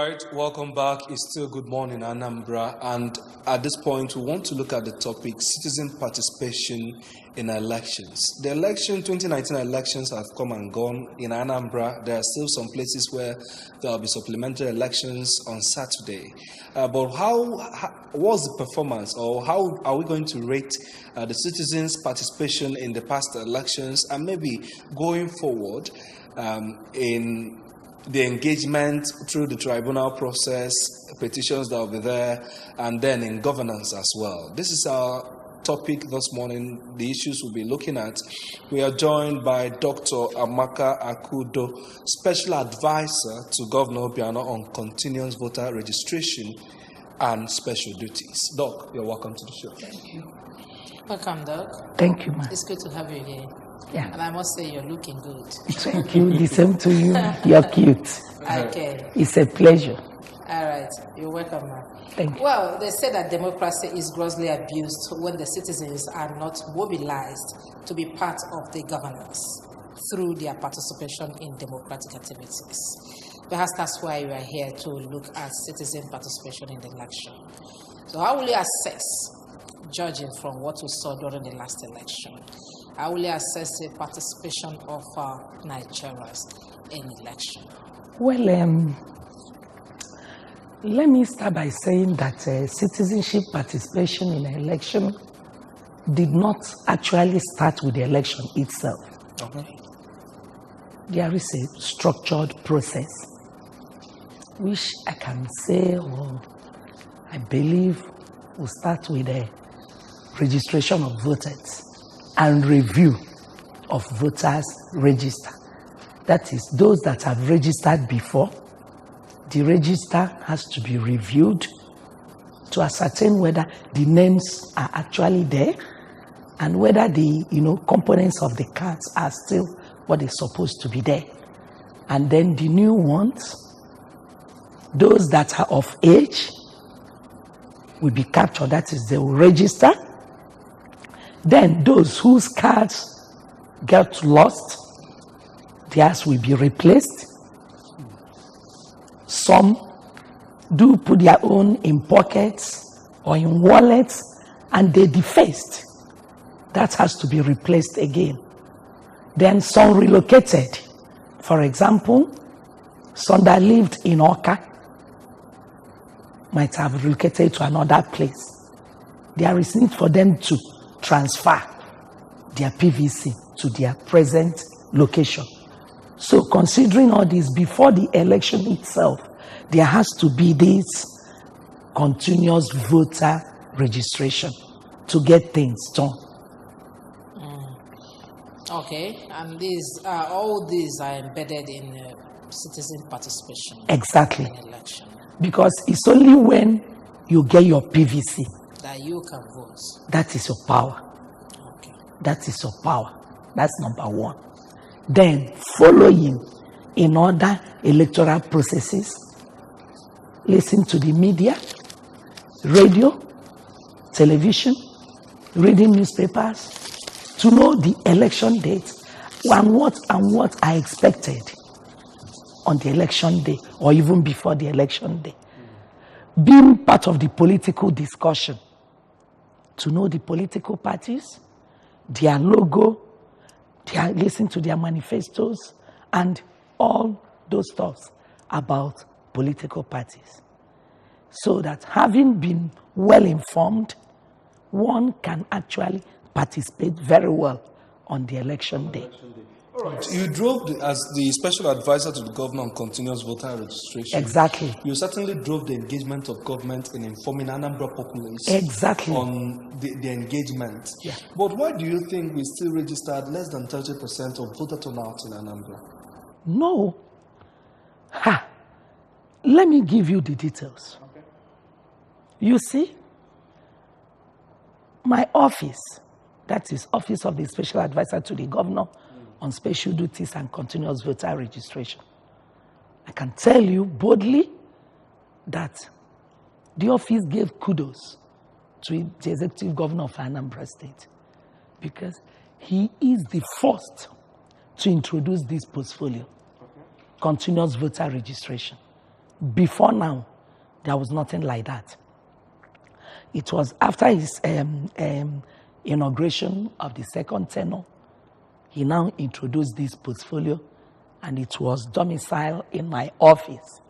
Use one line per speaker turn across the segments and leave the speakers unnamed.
right, welcome back. It's still Good Morning, Anambra. And at this point, we want to look at the topic citizen participation in elections. The 2019 elections have come and gone in Anambra. There are still some places where there will be supplementary elections on Saturday. But what's the performance, or how are we going to rate the citizens' participation in the past elections, and maybe going forward in the engagement through the tribunal process, petitions that will be there, and then in governance as well? This is our topic this morning, the issues we'll be looking at. We are joined by Dr. Amaka Akudo, Special Advisor to Governor Obiano on continuous voter registration and special duties. Doc, you're welcome to the show.
Thank you.
Welcome, Doc.
Thank you, ma'am.
It's good to have you here.
Yeah.
And I must say, you're looking good.
Thank you. The same to you. You're cute.
Okay.
It's a pleasure.
All right. You're welcome, ma'am.
Thank you.
Well, they say that democracy is grossly abused when the citizens are not mobilized to be part of the governance through their participation in democratic activities. Perhaps that's why we are here to look at citizen participation in the election. So how will you assess, judging from what we saw during the last election, how will you assess the participation of Nigerians in election?
Well, let me start by saying that citizenship participation in an election did not actually start with the election itself.
Okay.
There is a structured process, which I can say, or I believe, will start with a registration of voters and review of voters' register. That is, those that have registered before, the register has to be reviewed to ascertain whether the names are actually there and whether the components of the cards are still what is supposed to be there. And then the new ones, those that are of age, will be captured. That is, they will register. Then those whose cards get lost, theirs will be replaced. Some do put their own in pockets or in wallets, and they defaced. That has to be replaced again. Then some relocated. For example, some that lived in Oka might have relocated to another place. There is need for them to transfer their PVC to their present location. So considering all this, before the election itself, there has to be this continuous voter registration to get things done.
Okay, and all these are embedded in citizen participation.
Exactly.
In election.
Because it's only when you get your PVC
that you can vote.
that is your power.
Okay.
That is your power. That's number one. Then, following in other electoral processes, listen to the media, radio, television, reading newspapers, to know the election dates and what are expected on the election day or even before the election day. Being part of the political discussion, to know the political parties, their logo, listen to their manifestos, and all those stuffs about political parties. So that having been well informed, one can actually participate very well on the election day.
All right. You drove as the special advisor to the governor on continuous voter registration.
Exactly.
You certainly drove the engagement of government in informing Anambra populace
Exactly.
on the engagement.
Yeah.
But why do you think we still registered less than 30% of voter turnout in Anambra?
No. Let me give you the details.
Okay.
You see, my office, that is Office of the Special Advisor to the Governor on Special Duties and Continuous Voter Registration. I can tell you boldly that the office gave kudos to the Executive Governor of Anambra State because he is the first to introduce this portfolio, continuous voter registration. before now, there was nothing like that. It was after his inauguration of the second tenure, he now introduced this portfolio, and it was domiciled in my office.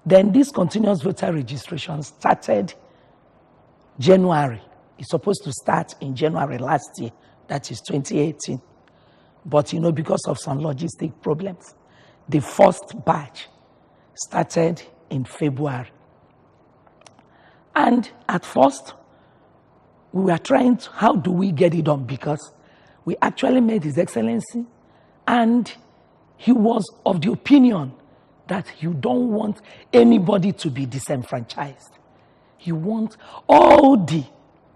Then this continuous voter registration started January. It's supposed to start in January last year, that is 2018. But because of some logistic problems, the first batch started in February. And at first, we were trying to, how do we get it done? Because we actually met His Excellency, and he was of the opinion that you don't want anybody to be disenfranchised. You want all the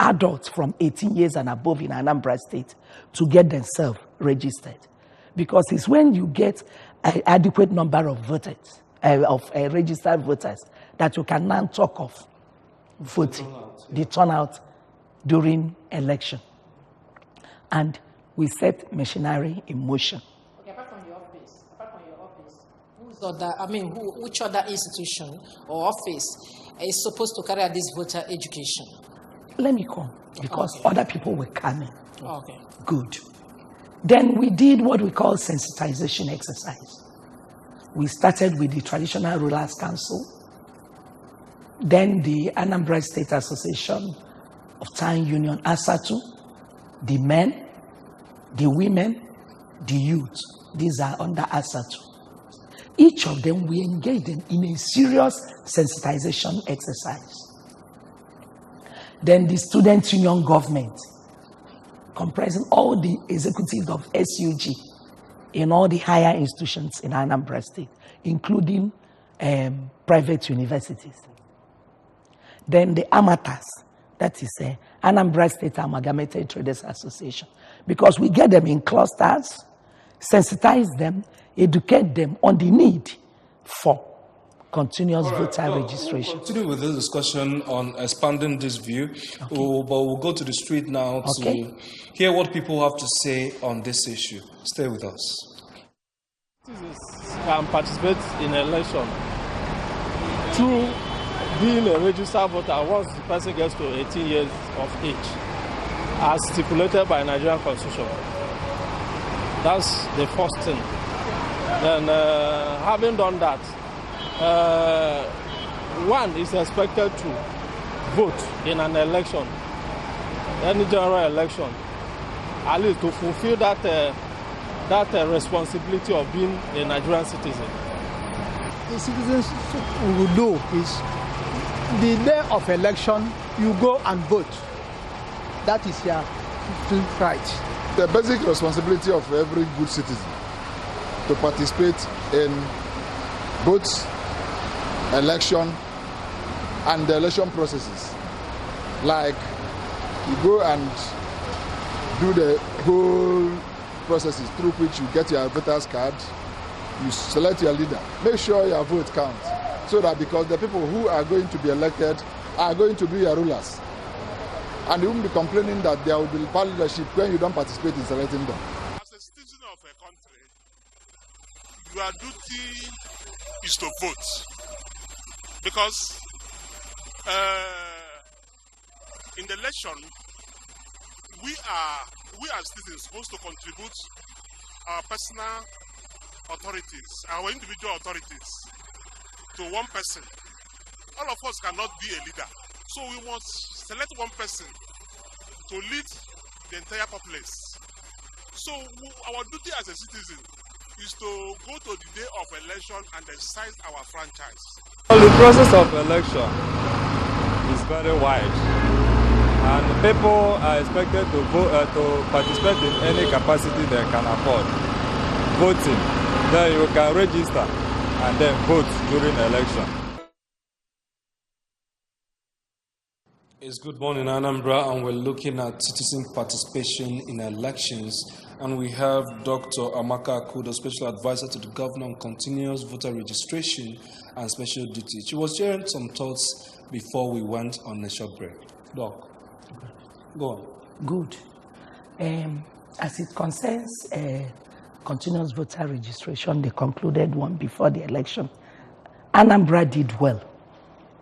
adults from 18 years and above in Anambra State to get themselves registered. Because it's when you get an adequate number of voters, registered voters, that you can now talk of voting, the turnout during election. And we set machinery in motion.
Okay, apart from your office, which other institution or office is supposed to carry out this voter education?
Let me come, because other people were coming.
Okay.
Good. Then we did what we call sensitization exercise. We started with the Traditional Rulers Council, then the Anambra State Association of Town Union, ASATU, the men, the women, the youth. These are under ASATU. Each of them, we engaged them in a serious sensitization exercise. Then the Student Union Government, comprising all the executives of SUG in all the higher institutions in Anambra State, including private universities. Then the amateurs, that is Anambra State Amalgamated Traders Association, because we get them in clusters, sensitize them, educate them on the need for continuous voter registration.
We'll continue with this discussion on expanding this view, but we'll go to the street now to hear what people have to say on this issue. Stay with us.
Citizens can participate in election through being a registered voter once the person gets to 18 years of age, as stipulated by Nigerian Constitution. That's the first thing. Then, having done that, one is expected to vote in an election, any general election, at least to fulfill that responsibility of being a Nigerian citizen.
The citizens will do is the day of election, you go and vote. That is your right.
The basic responsibility of every good citizen to participate in both election and the election processes. Like you go and do the whole processes through which you get your voter's card, you select your leader, make sure your vote counts, so that because the people who are going to be elected are going to be your rulers. And you won't be complaining that there will be bad leadership when you don't participate in selecting them.
As a citizen of a country, your duty is to vote. Because in the election, we as citizens supposed to contribute our personal authorities, our individual authorities, to one person. All of us cannot be a leader. So we must select one person to lead the entire populace. So our duty as a citizen is to go to the day of election and exercise our franchise.
Well, the process of election is very wide, and people are expected to vote, to participate in any capacity they can afford. Voting, then you can register and then vote during election.
It's Good Morning Anambra, and we're looking at citizen participation in elections. And we have Dr. Amaka Akudo, Special Advisor to the Governor on Continuous Voter Registration and Special Duty. She was sharing some thoughts before we went on a short break. Doc, go on.
Good. As it concerns continuous voter registration, they concluded one before the election Anambra did well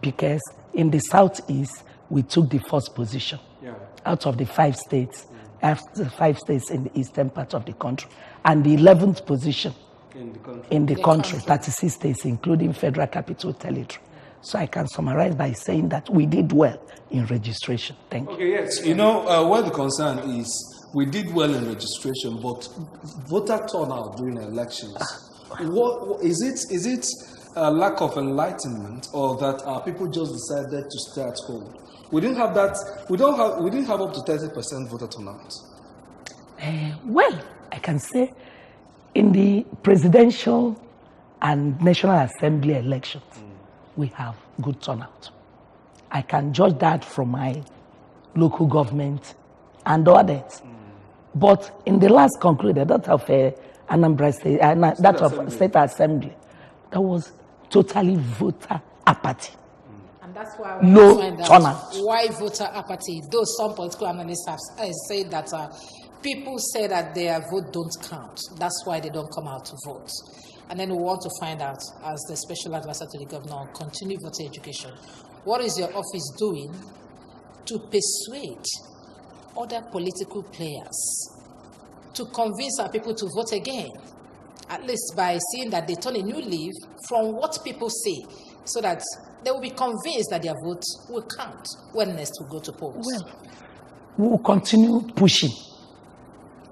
because in the southeast, we took the first position out of the 5 states, after the 5 states in the eastern part of the country, and the 11th position in the country, 36 states, including Federal Capital Territory. So I can summarize by saying that we did well in registration. Thank you.
Okay, yes. You know, where the concern is, we did well in registration, but voter turnout during elections, what is it? Is it a lack of enlightenment, or that people just decided to stay at home? We didn't have that. We didn't have up to 30% voter turnout.
Well, I can say in the presidential and National Assembly elections, we have good turnout. I can judge that from my local government and others. But in the last concluded, that of Anambra State, that of State Assembly, that was totally voter apathy.
And that's why
low
find out
turnout.
Why voter apathy? Though some political analysts have said that people say that their vote don't count. That's why they don't come out to vote. And then we want to find out, as the special advisor to the governor on continued voter education, what is your office doing to persuade other political players to convince our people to vote again, at least by seeing that they turn a new leaf from what people say, so that they will be convinced that their votes will count when next we go to polls?
Well, we will continue pushing.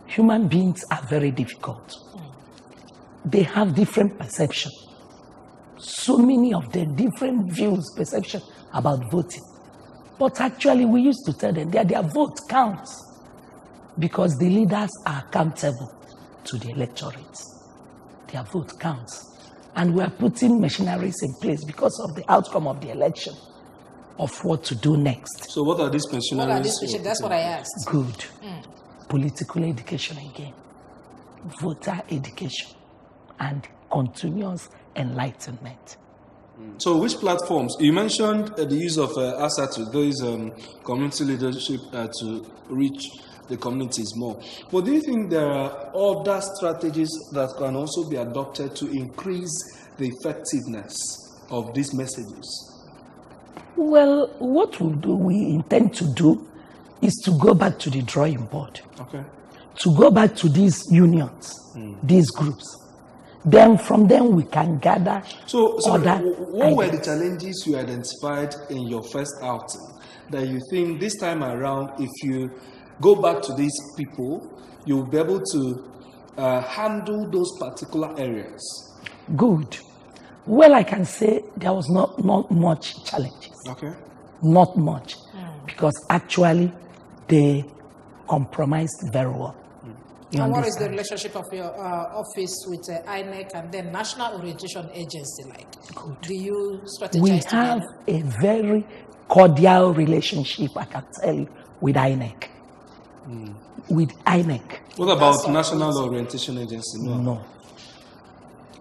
Human beings are very difficult. They have different perception. So many of them, different views, perception about voting. But actually, we used to tell them that their vote counts because the leaders are accountable to the electorate. Their vote counts. And we are putting machineries in place because of the outcome of the election of what to do next.
So what are these machineries?
That's what I asked.
Good. Political education again. Voter education. And continuous enlightenment.
So which platforms? You mentioned the use of ASA to those community leadership to reach the communities more. But do you think there are other strategies that can also be adopted to increase the effectiveness of these messages?
Well, what we intend to do is to go back to the drawing board.
Okay.
To go back to these unions, these groups. Then from them we can gather
So
other
what were
ideas.
the challenges you identified in your first outing that you think this time around, if you go back to these people, you'll be able to handle those particular areas?
Good. Well, I can say there was not much challenges.
Okay.
Not much. Because actually they compromised very well. You
And what is the
understand?
relationship of your office with INEC and then National Orientation Agency like?
Good.
Do you strategize
We
together?
have a very cordial relationship, I can tell you, with INEC. With INEC.
What about
That's
National Orientation Agency?
No.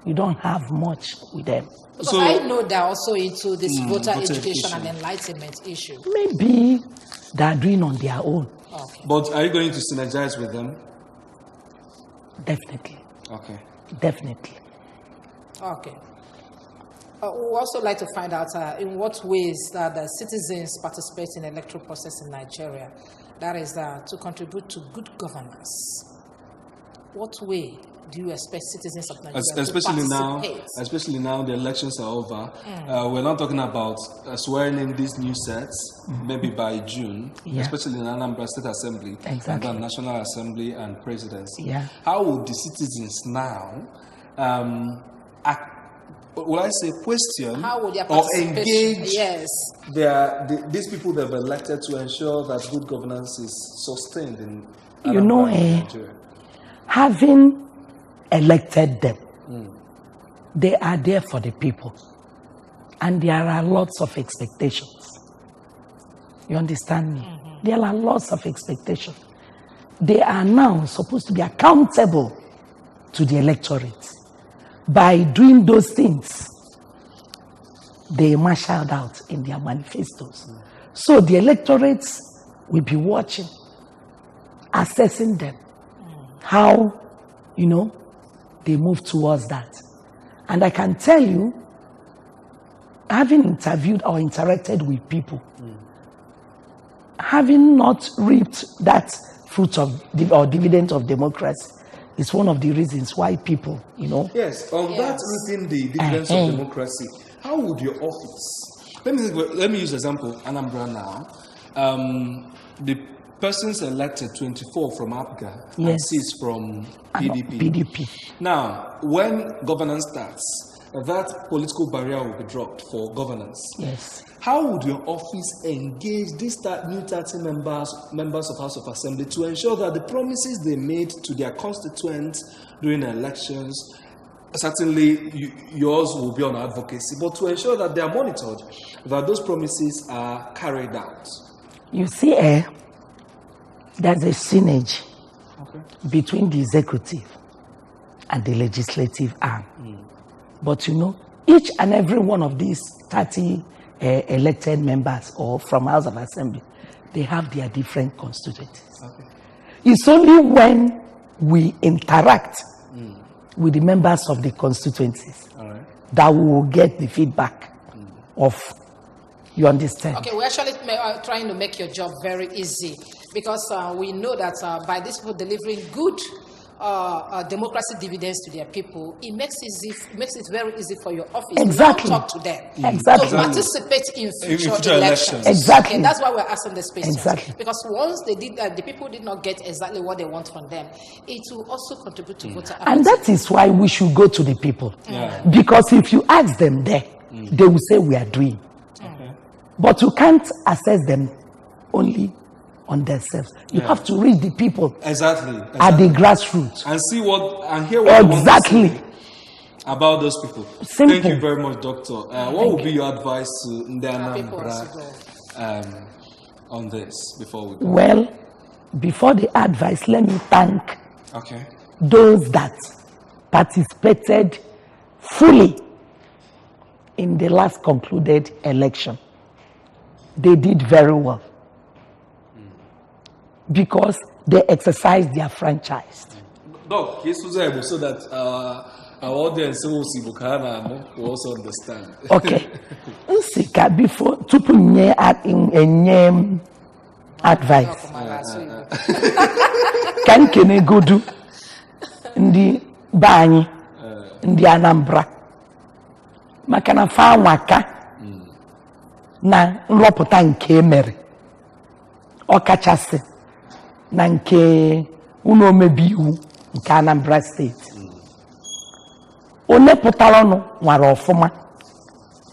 You don't have much with them.
Because
So-
I know they're also into this voter
voter
education
education.
and enlightenment issue.
Maybe they are doing on their own.
Okay.
But are you going to synergize with them?
Definitely.
Okay.
Definitely.
Okay. We also like to find out in what ways that the citizens participate in the electoral process in Nigeria. That is to contribute to good governance. What way do you expect citizens of Nigeria
Especially
to
now,
participate?
especially now the elections are over. We're not talking about swearing in these new sets, maybe by June,
Yeah.
especially in Anambra State Assembly, and
Exactly.
then National Assembly and Presidency.
Yeah.
How would the citizens now, will I say, question
How would their
or
participation?
engage
Yes.
these people they've elected to ensure that good governance is sustained in
You know,
Anambra and Nigeria?
Having elected them, they are there for the people. And there are lots of expectations. You understand me? There are lots of expectations. They are now supposed to be accountable to the electorate. By doing those things, they marshaled out in their manifestos. So the electorates will be watching, assessing them, how, they move towards that. And I can tell you, having interviewed or interacted with people, having not reaped that fruit of or dividend of democracy is one of the reasons why people,
Yes, that reaping the dividends of democracy, how would your office? Let me use an example, Anambra now. The persons elected 24 from APGA and 6 from PDP. Now, when governance starts, that political barrier will be dropped for governance.
Yes.
How would your office engage these new 30 members of House of Assembly to ensure that the promises they made to their constituents during the elections, certainly yours will be on advocacy, but to ensure that they are monitored, that those promises are carried out?
You see, there's a synergy between the executive and the legislative arm. But each and every one of these 30 elected members or from House of Assembly, they have their different constituencies. It's only when we interact with the members of the constituencies that we will get the feedback of, you understand?
Okay, we're actually trying to make your job very easy because we know that by these people delivering good democracy dividends to their people, it makes it very easy for your office to talk to them, to participate in future elections.
Exactly.
Okay, that's why we're asking this question.
Exactly.
Because once they did, the people did not get exactly what they want from them, it will also contribute to voter apathy.
And that is why we should go to the people. Because if you ask them there, they will say we are doing. But you can't assess them only on themselves. You have to reach the people
exactly
at the grassroots
and see and hear what
exactly
about those people.
Simple.
Thank you very much, Doctor. What would be your advice to Anambra on this before we go?
Well, before the advice, let me thank those that participated fully in the last concluded election. They did very well because they exercised their franchise.
Doc, so that our audience will also understand.
Okay. Before to put in advice. Can go do the bani in the Anambra? Makana fa waka na nrọpụta nke mere ọkachasị na nke ụlọ omebe iwu nke Anambra steeti. Onye pụtara ọnụ nwara ọfụma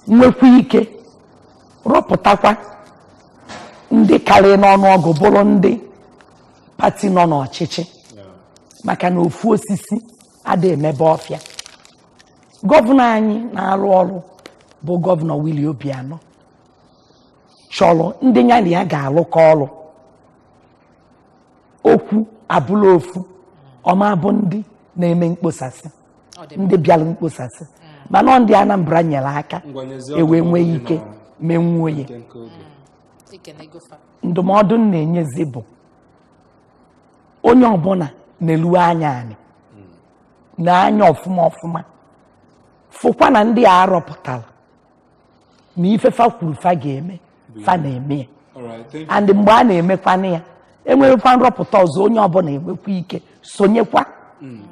nwekwa ike rọpụtakwa ndị karịrị n'ọnụọgụ bụrụ ndị pati nọ n'ọchịchị maka na ofu osisi adịghị emebe ọfịa. Gọvanọ anyị na-arụ ọrụ bụ gọvanọ Willie Obianọ chọrọ ndị ya na ya ga-alụkọ ọrụ. Okwu abụla ofu ọma bụ ndị na-eme mkposasị, ndị bịara mkposasị, mana ndị Anambra nyere aka ewe nwee ike menwuo ya. Ndụmọdụ na-enyezi bụ onye ọbụla na-elu anya anyị na-anya ọfụma fụkwa na ndị a arọpụtara na ife fa kwuru fa ga-eme fa na-eme. And mgbe a na-emekwana ya enwerekwa nrọpụta ọzọ onye ọbụla enwekwa ike sonyekwa.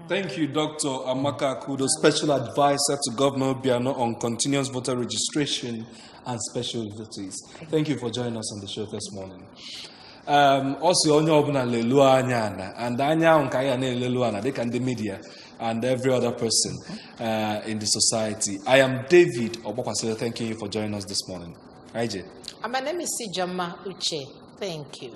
Thank you, Dr. Amaka Kudo, Special Advisor to Governor Obiano on continuous voter registration and special duties. Thank you for joining us on the show this morning. Also, onye ọbụla lelu anya na and anya ahụ ka ya na-elelu anya dịka ndị media and every other person in the society. I am David Obokwasile. Thank you for joining us this morning. IJ.
And my name is Sijama Uche. Thank you.